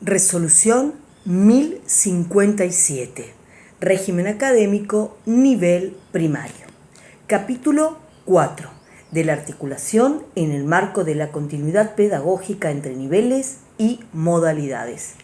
Resolución 1057. Régimen académico nivel primario. Capítulo 4. De la articulación en el marco de la continuidad pedagógica entre niveles y modalidades.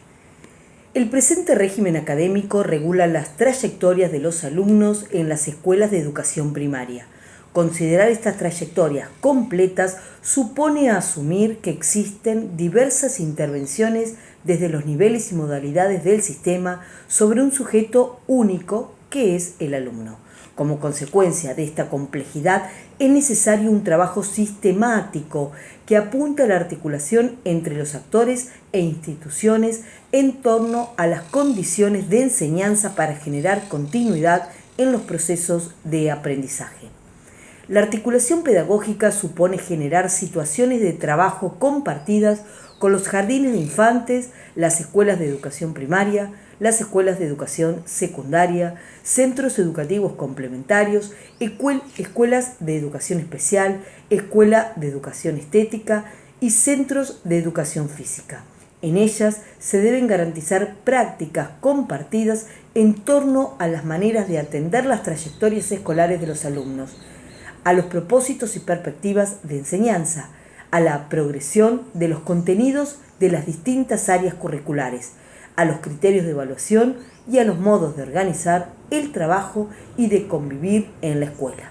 El presente régimen académico regula las trayectorias de los alumnos en las escuelas de educación primaria. Considerar estas trayectorias completas supone asumir que existen diversas intervenciones desde los niveles y modalidades del sistema sobre un sujeto único que es el alumno. Como consecuencia de esta complejidad, es necesario un trabajo sistemático que apunte a la articulación entre los actores e instituciones en torno a las condiciones de enseñanza para generar continuidad en los procesos de aprendizaje. La articulación pedagógica supone generar situaciones de trabajo compartidas con los jardines de infantes, las escuelas de educación primaria, las escuelas de educación secundaria, centros educativos complementarios, escuelas de educación especial, escuela de educación estética y centros de educación física. En ellas se deben garantizar prácticas compartidas en torno a las maneras de atender las trayectorias escolares de los alumnos, a los propósitos y perspectivas de enseñanza, a la progresión de los contenidos de las distintas áreas curriculares, a los criterios de evaluación y a los modos de organizar el trabajo y de convivir en la escuela.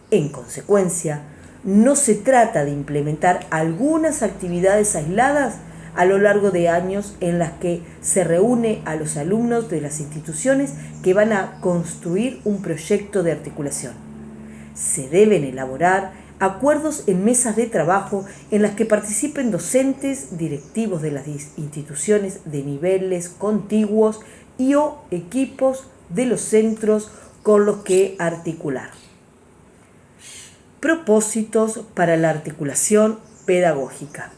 En consecuencia, no se trata de implementar algunas actividades aisladas a lo largo de años en las que se reúne a los alumnos de las instituciones que van a construir un proyecto de articulación. Se deben elaborar acuerdos en mesas de trabajo en las que participen docentes, directivos de las instituciones de niveles contiguos y o equipos de los centros con los que articular. Propósitos para la articulación pedagógica.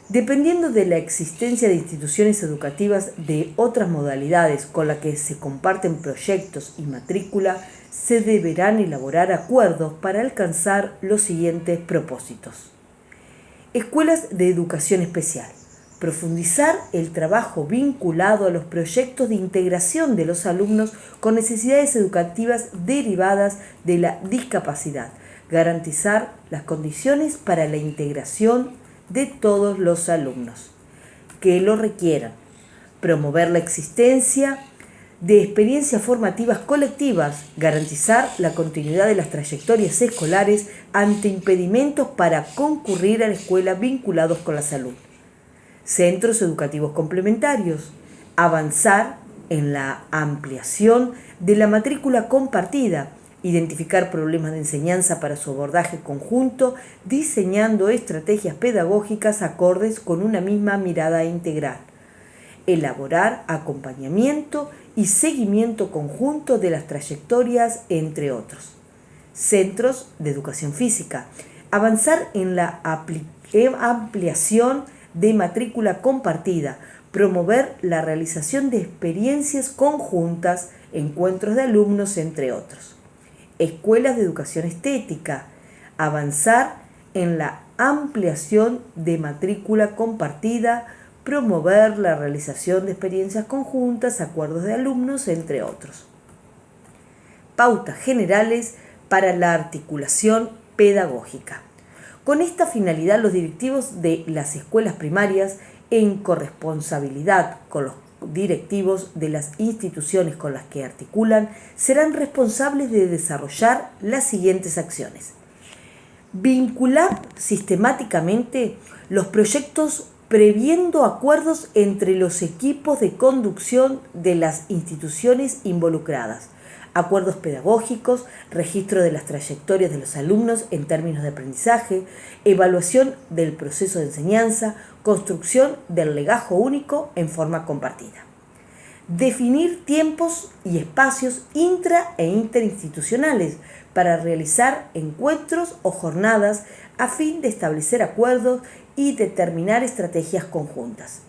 Dependiendo de la existencia de instituciones educativas de otras modalidades con las que se comparten proyectos y matrícula, se deberán elaborar acuerdos para alcanzar los siguientes propósitos. Escuelas de educación especial. Profundizar el trabajo vinculado a los proyectos de integración de los alumnos con necesidades educativas derivadas de la discapacidad. Garantizar las condiciones para la integración de todos los alumnos que lo requieran. Promover la existencia de experiencias formativas colectivas, garantizar la continuidad de las trayectorias escolares ante impedimentos para concurrir a la escuela vinculados con la salud. Centros educativos complementarios, avanzar en la ampliación de la matrícula compartida, identificar problemas de enseñanza para su abordaje conjunto, diseñando estrategias pedagógicas acordes con una misma mirada integral. Elaborar acompañamiento y seguimiento conjunto de las trayectorias, entre otros. Centros de educación física. Avanzar en la ampliación de matrícula compartida. Promover la realización de experiencias conjuntas, encuentros de alumnos, entre otros. Escuelas de educación estética. Avanzar en la ampliación de matrícula compartida, promover la realización de experiencias conjuntas, acuerdos de alumnos, entre otros. Pautas generales para la articulación pedagógica. Con esta finalidad, los directivos de las escuelas primarias, en corresponsabilidad con los directivos de las instituciones con las que articulan, serán responsables de desarrollar las siguientes acciones. Vincular sistemáticamente los proyectos previendo acuerdos entre los equipos de conducción de las instituciones involucradas, acuerdos pedagógicos, registro de las trayectorias de los alumnos en términos de aprendizaje, evaluación del proceso de enseñanza, construcción del legajo único en forma compartida. Definir tiempos y espacios intra e interinstitucionales para realizar encuentros o jornadas a fin de establecer acuerdos y determinar estrategias conjuntas.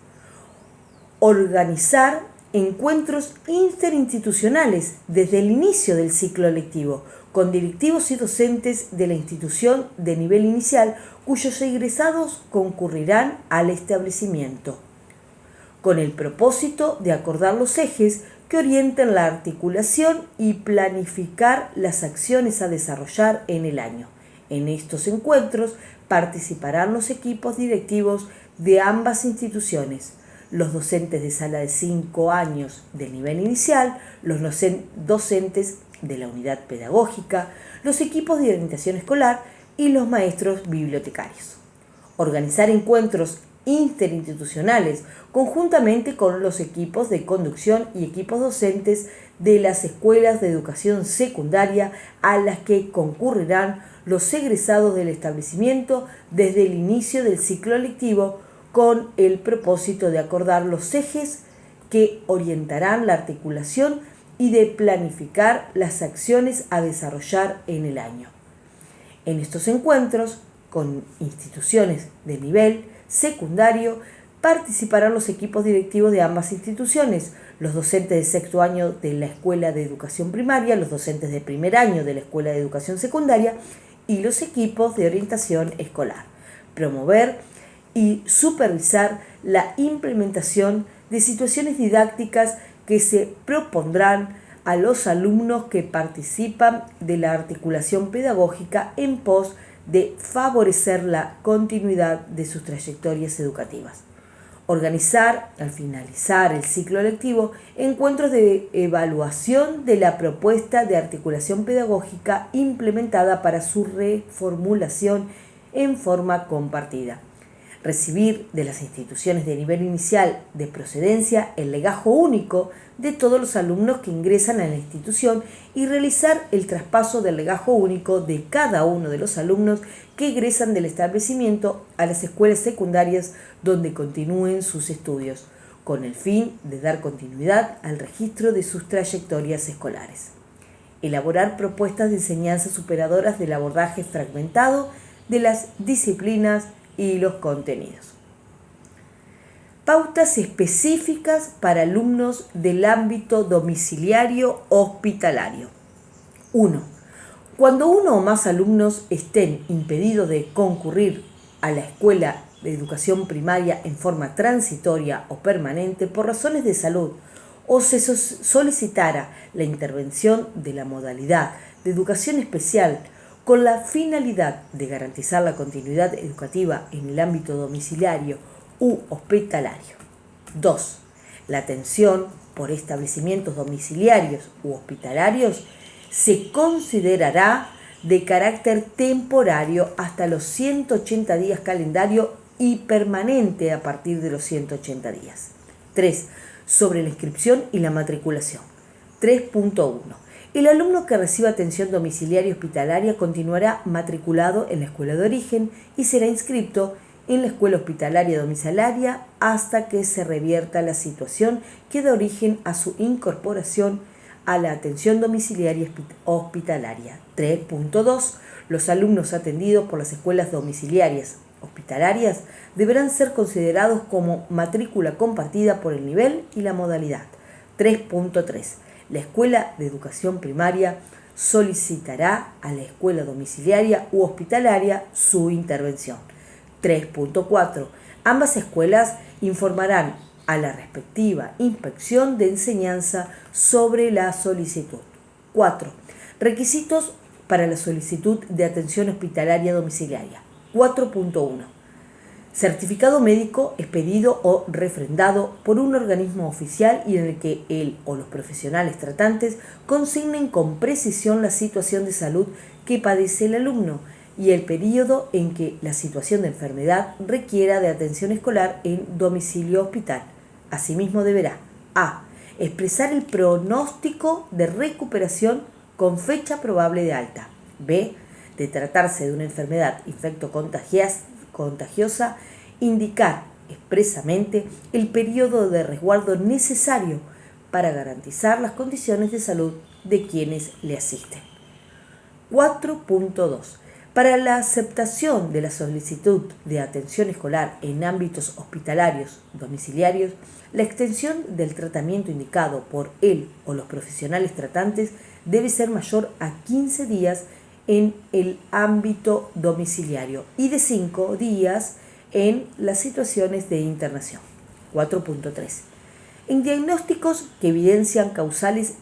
Organizar encuentros interinstitucionales desde el inicio del ciclo lectivo con directivos y docentes de la institución de nivel inicial cuyos egresados concurrirán al establecimiento. con el propósito de acordar los ejes que orienten la articulación y planificar las acciones a desarrollar en el año. En estos encuentros participarán los equipos directivos de ambas instituciones, los docentes de sala de 5 años del nivel inicial, los docentes de la unidad pedagógica, los equipos de orientación escolar y los maestros bibliotecarios. Organizar encuentros interinstitucionales conjuntamente con los equipos de conducción y equipos docentes de las escuelas de educación secundaria a las que concurrirán los egresados del establecimiento desde el inicio del ciclo lectivo con el propósito de acordar los ejes que orientarán la articulación y de planificar las acciones a desarrollar en el año. En estos encuentros, con instituciones de nivel secundario, participarán los equipos directivos de ambas instituciones, los docentes de sexto año de la Escuela de Educación Primaria, los docentes de primer año de la Escuela de Educación Secundaria y los equipos de orientación escolar. Promover y supervisar la implementación de situaciones didácticas que se propondrán a los alumnos que participan de la articulación pedagógica en pos de favorecer la continuidad de sus trayectorias educativas. Organizar, al finalizar el ciclo lectivo, encuentros de evaluación de la propuesta de articulación pedagógica implementada para su reformulación en forma compartida. Recibir de las instituciones de nivel inicial de procedencia el legajo único de todos los alumnos que ingresan a la institución y realizar el traspaso del legajo único de cada uno de los alumnos que egresan del establecimiento a las escuelas secundarias donde continúen sus estudios, con el fin de dar continuidad al registro de sus trayectorias escolares. Elaborar propuestas de enseñanza superadoras del abordaje fragmentado de las disciplinas y los contenidos. Pautas específicas para alumnos del ámbito domiciliario hospitalario. 1. Cuando uno o más alumnos estén impedidos de concurrir a la escuela de educación primaria en forma transitoria o permanente por razones de salud o se solicitara la intervención de la modalidad de educación especial con la finalidad de garantizar la continuidad educativa en el ámbito domiciliario u hospitalario. 2. La atención por establecimientos domiciliarios u hospitalarios se considerará de carácter temporario hasta los 180 días calendario y permanente a partir de los 180 días. 3. Sobre la inscripción y la matriculación. 3.1. El alumno que reciba atención domiciliaria hospitalaria continuará matriculado en la escuela de origen y será inscrito en la escuela hospitalaria domiciliaria hasta que se revierta la situación que da origen a su incorporación a la atención domiciliaria hospitalaria. 3.2. Los alumnos atendidos por las escuelas domiciliarias hospitalarias deberán ser considerados como matrícula compartida por el nivel y la modalidad. 3.3. La escuela de educación primaria solicitará a la escuela domiciliaria u hospitalaria su intervención. 3.4. Ambas escuelas informarán a la respectiva inspección de enseñanza sobre la solicitud. 4. Requisitos para la solicitud de atención hospitalaria domiciliaria. 4.1. Certificado médico expedido o refrendado por un organismo oficial y en el que él o los profesionales tratantes consignen con precisión la situación de salud que padece el alumno y el periodo en que la situación de enfermedad requiera de atención escolar en domicilio hospital. Asimismo deberá a. Expresar el pronóstico de recuperación con fecha probable de alta. b. De tratarse de una enfermedad infectocontagiosa, indicar expresamente el periodo de resguardo necesario para garantizar las condiciones de salud de quienes le asisten. 4.2. Para la aceptación de la solicitud de atención escolar en ámbitos hospitalarios domiciliarios, la extensión del tratamiento indicado por él o los profesionales tratantes debe ser mayor a 15 días en el ámbito domiciliario y de 5 días en las situaciones de internación. 4.3. En diagnósticos que evidencian causales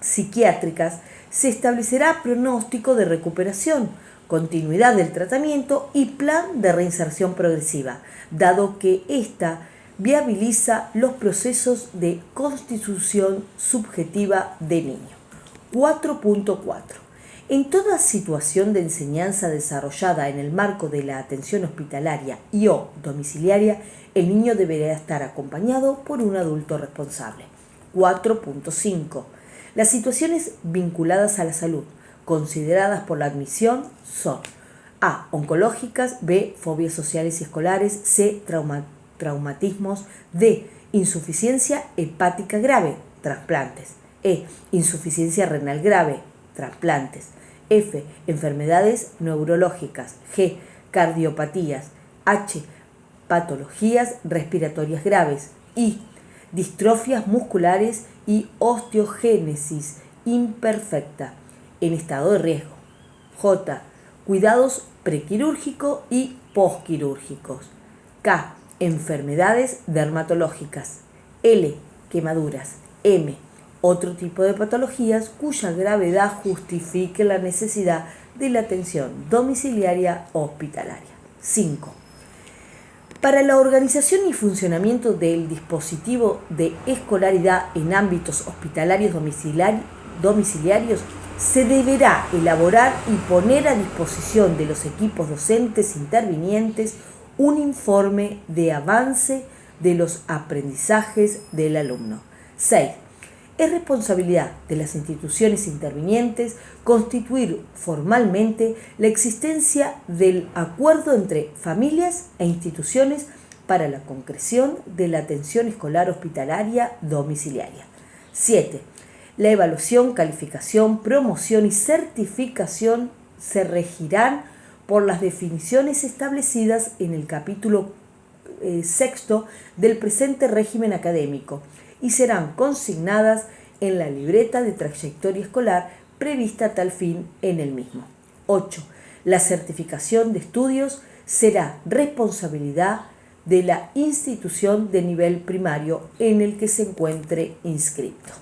psiquiátricas, se establecerá pronóstico de recuperación, continuidad del tratamiento y plan de reinserción progresiva, dado que ésta viabiliza los procesos de constitución subjetiva de niño. 4.4. En toda situación de enseñanza desarrollada en el marco de la atención hospitalaria y o domiciliaria, el niño deberá estar acompañado por un adulto responsable. 4.5. Las situaciones vinculadas a la salud, consideradas por la admisión, son A. Oncológicas, B. Fobias sociales y escolares, C. Traumatismos, D. Insuficiencia hepática grave, trasplantes, E. Insuficiencia renal grave, trasplantes, F. Enfermedades neurológicas, G. Cardiopatías, H. Patologías respiratorias graves, I. Distrofias musculares y osteogénesis imperfecta en estado de riesgo. J. Cuidados prequirúrgicos y posquirúrgicos. K. Enfermedades dermatológicas. L. Quemaduras. M. Otro tipo de patologías cuya gravedad justifique la necesidad de la atención domiciliaria hospitalaria. 5. Para la organización y funcionamiento del dispositivo de escolaridad en ámbitos hospitalarios domiciliarios, se deberá elaborar y poner a disposición de los equipos docentes intervinientes un informe de avance de los aprendizajes del alumno. 6. Es responsabilidad de las instituciones intervinientes constituir formalmente la existencia del acuerdo entre familias e instituciones para la concreción de la atención escolar hospitalaria domiciliaria. 7. La evaluación, calificación, promoción y certificación se regirán por las definiciones establecidas en el capítulo 6 del presente régimen académico y serán consignadas en la libreta de trayectoria escolar prevista a tal fin en el mismo. 8. La certificación de estudios será responsabilidad de la institución de nivel primario en el que se encuentre inscrito.